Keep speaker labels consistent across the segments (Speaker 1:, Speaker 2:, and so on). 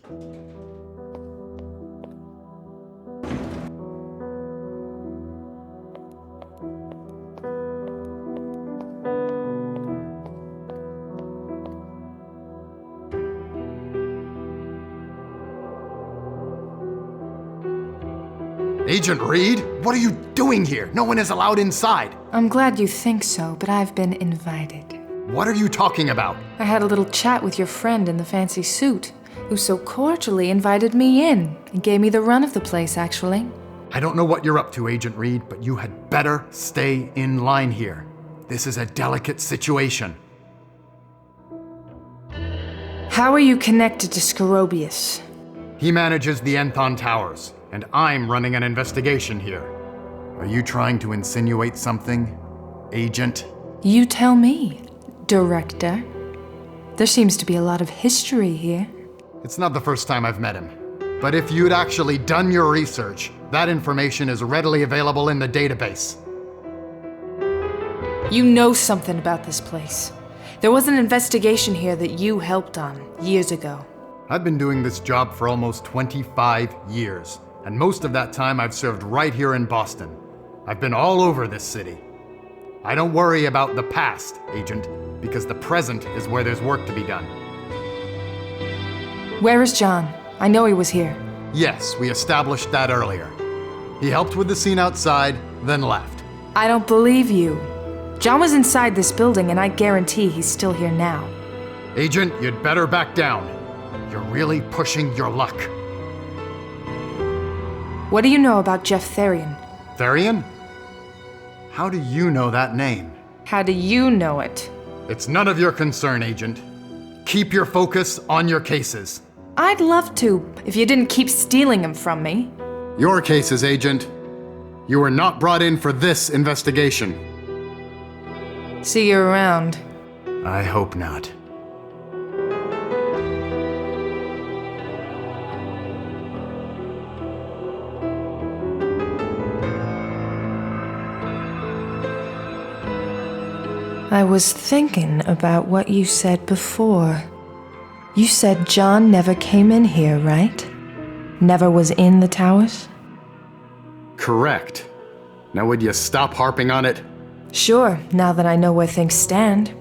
Speaker 1: Agent Reed, what are you doing here? No one is allowed inside.
Speaker 2: I'm glad you think so, but I've been invited.
Speaker 1: What are you talking about?
Speaker 2: I had a little chat with your friend in the fancy suit, who so cordially invited me in and gave me the run of the place, actually.
Speaker 1: I don't know what you're up to, Agent Reed, but you had better stay in line here. This is a delicate situation.
Speaker 2: How are you connected to Scorobius?
Speaker 1: He manages the Enthon Towers, and I'm running an investigation here. Are you trying to insinuate something, Agent?
Speaker 2: You tell me, Director. There seems to be a lot of history here.
Speaker 1: It's not the first time I've met him. But if you'd actually done your research, that information is readily available in the database.
Speaker 2: You know something about this place. There was an investigation here that you helped on years ago.
Speaker 1: I've been doing this job for almost 25 years, and most of that time I've served right here in Boston. I've been all over this city. I don't worry about the past, Agent, because the present is where there's work to be done.
Speaker 2: Where is John? I know he was here.
Speaker 1: Yes, we established that earlier. He helped with the scene outside, then left.
Speaker 2: I don't believe you. John was inside this building, and I guarantee he's still here now.
Speaker 1: Agent, you'd better back down. You're really pushing your luck.
Speaker 2: What do you know about Jeff Therian?
Speaker 1: Therian? How do you know that name?
Speaker 2: How do you know it?
Speaker 1: It's none of your concern, Agent. Keep your focus on your cases.
Speaker 2: I'd love to, if you didn't keep stealing them from me.
Speaker 1: Your cases, Agent. You were not brought in for this investigation.
Speaker 2: See you around.
Speaker 1: I hope not.
Speaker 2: I was thinking about what you said before. You said John never came in here, right? Never was in the towers?
Speaker 1: Correct. Now would you stop harping on it?
Speaker 2: Sure, now that I know where things stand.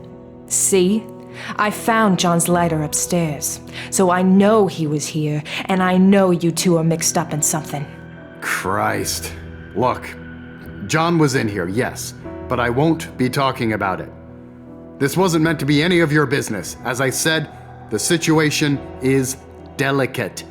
Speaker 2: See? I found John's lighter upstairs, so I know he was here, and I know you two are mixed up in something.
Speaker 1: Christ. Look, John was in here, yes, but I won't be talking about it. This wasn't meant to be any of your business. As I said, the situation is delicate.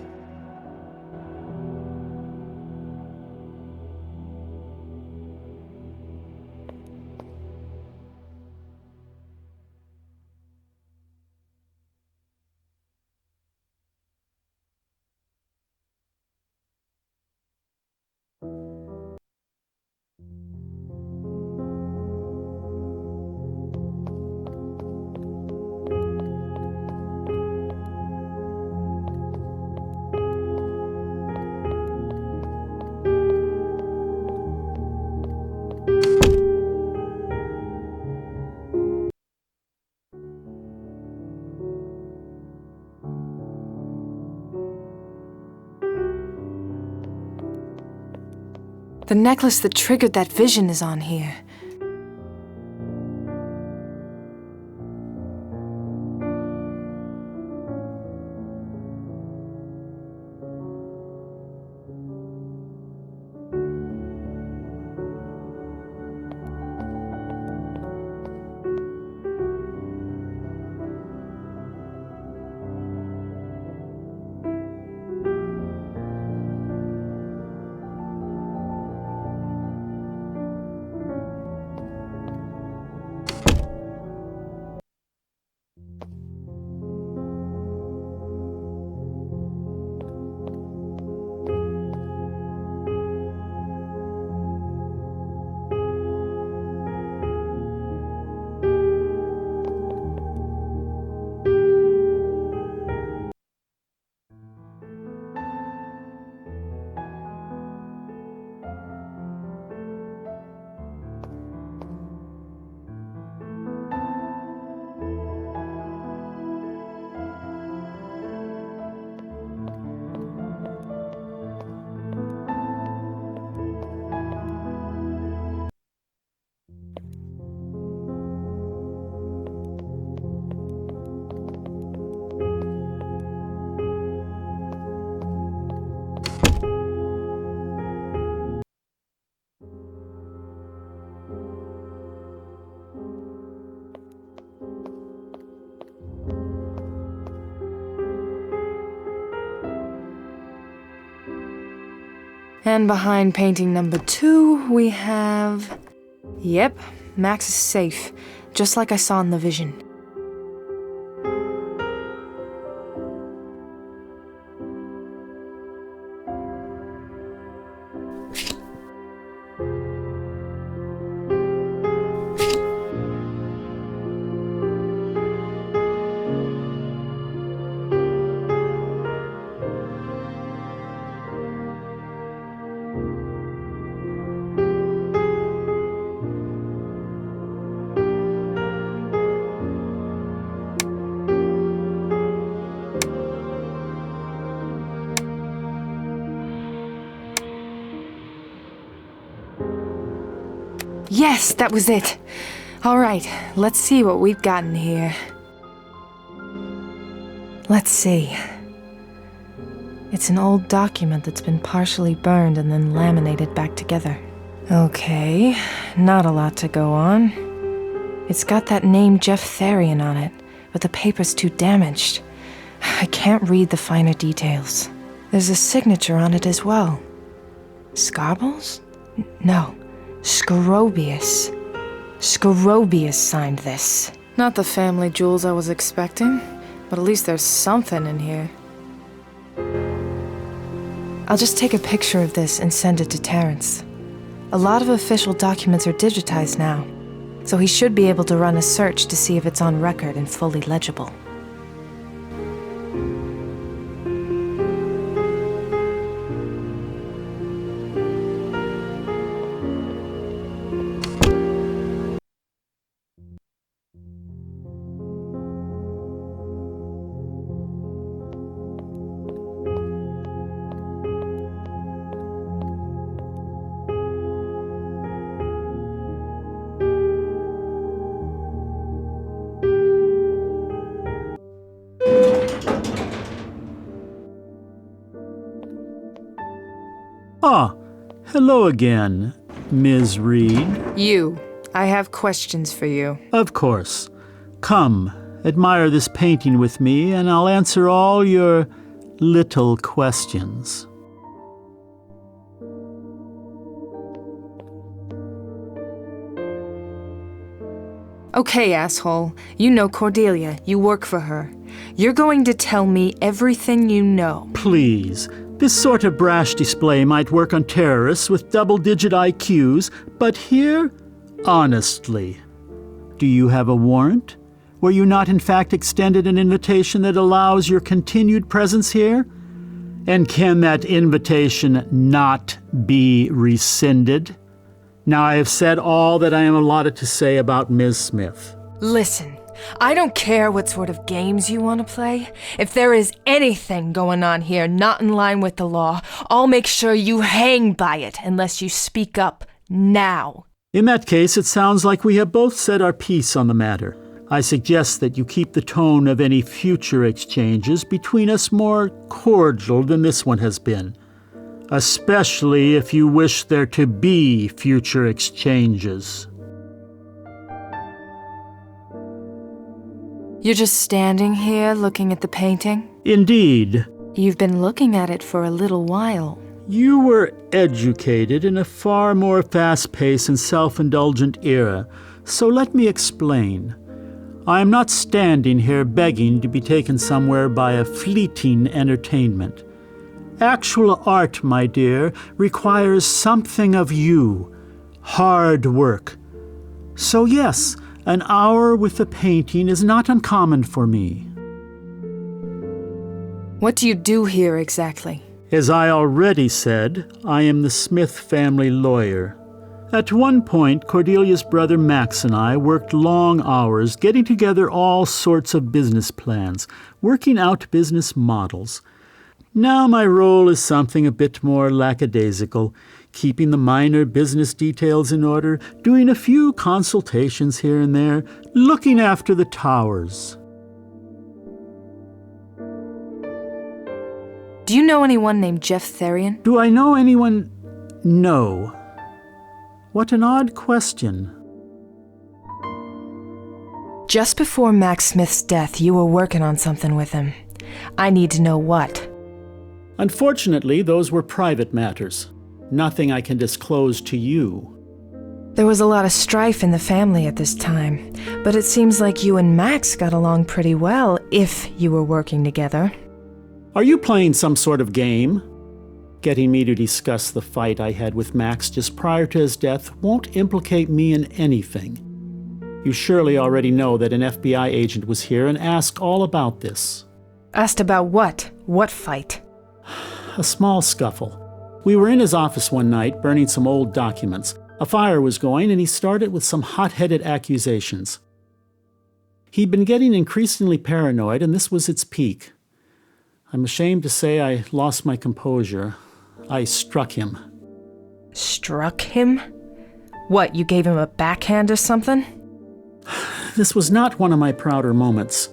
Speaker 2: The necklace that triggered that vision is on here. And behind painting number 2, we have... Yep, Max is safe, just like I saw in the vision. Yes, that was it. All right, let's see what we've got in here. Let's see. It's an old document that's been partially burned and then laminated back together. Okay, not a lot to go on. It's got that name Jeff Therian on it, but the paper's too damaged. I can't read the finer details. There's a signature on it as well. Scarbles? No. Scrobius. Scrobius signed this. Not the family jewels I was expecting, but at least there's something in here. I'll just take a picture of this and send it to Terrence. A lot of official documents are digitized now, so he should be able to run a search to see if it's on record and fully legible.
Speaker 3: Ah, hello again, Ms. Reed.
Speaker 2: You. I have questions for you.
Speaker 3: Of course. Come, admire this painting with me, and I'll answer all your little questions.
Speaker 2: Okay, asshole. You know Cordelia. You work for her. You're going to tell me everything you know.
Speaker 3: Please. This sort of brash display might work on terrorists with double-digit IQs, but here, honestly, do you have a warrant? Were you not in fact extended an invitation that allows your continued presence here? And can that invitation not be rescinded? Now I have said all that I am allotted to say about Ms. Smith.
Speaker 2: Listen, I don't care what sort of games you want to play. If there is anything going on here not in line with the law, I'll make sure you hang by it unless you speak up now.
Speaker 3: In that case, it sounds like we have both said our piece on the matter. I suggest that you keep the tone of any future exchanges between us more cordial than this one has been, especially if you wish there to be future exchanges.
Speaker 2: You're just standing here looking at the painting?
Speaker 3: Indeed.
Speaker 2: You've been looking at it for a little while.
Speaker 3: You were educated in a far more fast-paced and self-indulgent era, so let me explain. I am not standing here begging to be taken somewhere by a fleeting entertainment. Actual art, my dear, requires something of you. Hard work. So yes, an hour with the painting is not uncommon for me.
Speaker 2: What do you do here exactly?
Speaker 3: As I already said, I am the Smith family lawyer. At one point, Cordelia's brother Max and I worked long hours getting together all sorts of business plans, working out business models. Now my role is something a bit more lackadaisical, keeping the minor business details in order, doing a few consultations here and there, looking after the towers.
Speaker 2: Do you know anyone named Jeff Therian?
Speaker 3: Do I know anyone? No. What an odd question.
Speaker 2: Just before Max Smith's death, you were working on something with him. I need to know what.
Speaker 3: Unfortunately, those were private matters. Nothing I can disclose to you.
Speaker 2: There was a lot of strife in the family at this time, but it seems like you and Max got along pretty well if you were working together.
Speaker 3: Are you playing some sort of game? Getting me to discuss the fight I had with Max just prior to his death won't implicate me in anything. You surely already know that an FBI agent was here and asked all about this.
Speaker 2: Asked about what? What fight?
Speaker 3: A small scuffle. We were in his office one night, burning some old documents. A fire was going, and he started with some hot-headed accusations. He'd been getting increasingly paranoid, and this was its peak. I'm ashamed to say I lost my composure. I struck him.
Speaker 2: Struck him? What, you gave him a backhand or something?
Speaker 3: This was not one of my prouder moments.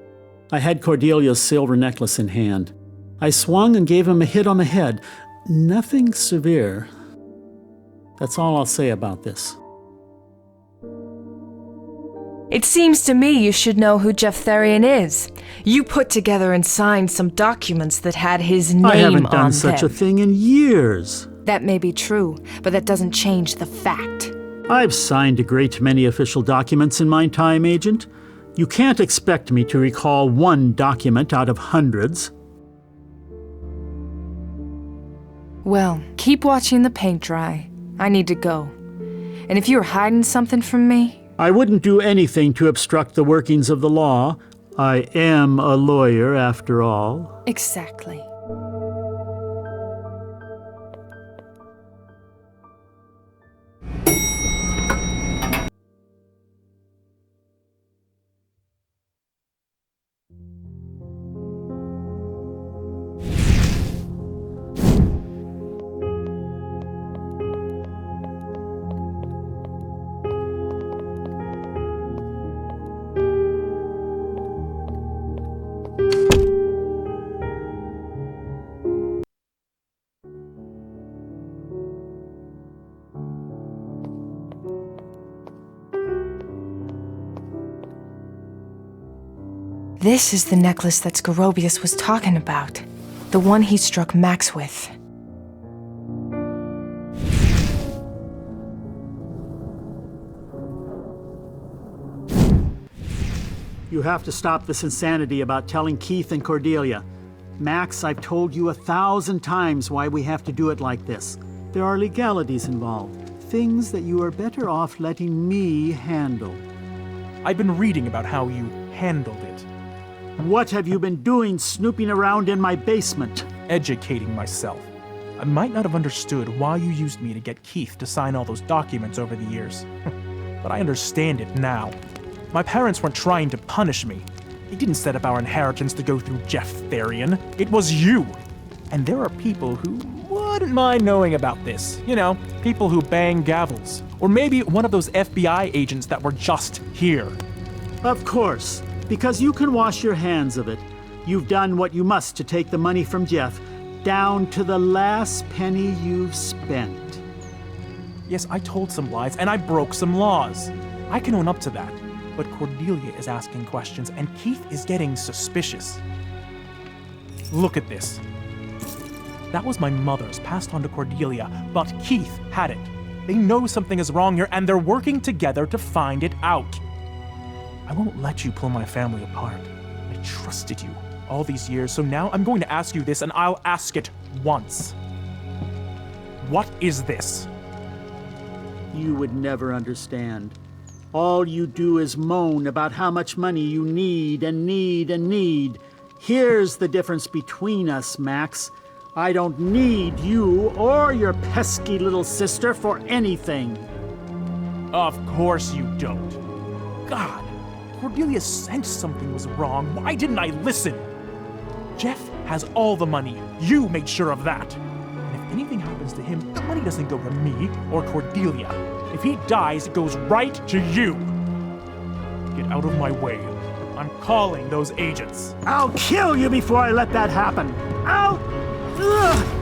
Speaker 3: I had Cordelia's silver necklace in hand. I swung and gave him a hit on the head. Nothing severe. That's all I'll say about this.
Speaker 2: It seems to me you should know who Jeff Therian is. You put together and signed some documents that had his name on them.
Speaker 3: I haven't done such a thing in years.
Speaker 2: That may be true, but that doesn't change the fact.
Speaker 3: I've signed a great many official documents in my time, Agent. You can't expect me to recall one document out of hundreds.
Speaker 2: Well, keep watching the paint dry. I need to go. And if you're hiding something from me...
Speaker 3: I wouldn't do anything to obstruct the workings of the law. I am a lawyer, after all.
Speaker 2: Exactly. This is the necklace that Skorobius was talking about. The one he struck Max with.
Speaker 3: You have to stop this insanity about telling Keith and Cordelia. Max, I've told you 1,000 times why we have to do it like this. There are legalities involved. Things that you are better off letting me handle.
Speaker 4: I've been reading about how you handled it.
Speaker 3: What have you been doing snooping around in my basement?
Speaker 4: Educating myself. I might not have understood why you used me to get Keith to sign all those documents over the years. But I understand it now. My parents weren't trying to punish me. They didn't set up our inheritance to go through Jeff Therian. It was you. And there are people who wouldn't mind knowing about this. You know, people who bang gavels. Or maybe one of those FBI agents that were just here.
Speaker 3: Of course. Because you can wash your hands of it. You've done what you must to take the money from Jeff, down to the last penny you've spent.
Speaker 4: Yes, I told some lies, and I broke some laws. I can own up to that. But Cordelia is asking questions, and Keith is getting suspicious. Look at this. That was my mother's, passed on to Cordelia, but Keith had it. They know something is wrong here, and they're working together to find it out. I won't let you pull my family apart. I trusted you all these years, so now I'm going to ask you this, and I'll ask it once. What is this?
Speaker 3: You would never understand. All you do is moan about how much money you need and need and need. Here's the difference between us, Max. I don't need you or your pesky little sister for anything.
Speaker 4: Of course you don't. God. Cordelia sensed something was wrong. Why didn't I listen? Jeff has all the money. You made sure of that. And if anything happens to him, the money doesn't go to me or Cordelia. If he dies, it goes right to you. Get out of my way. I'm calling those agents.
Speaker 3: I'll kill you before I let that happen. Ugh!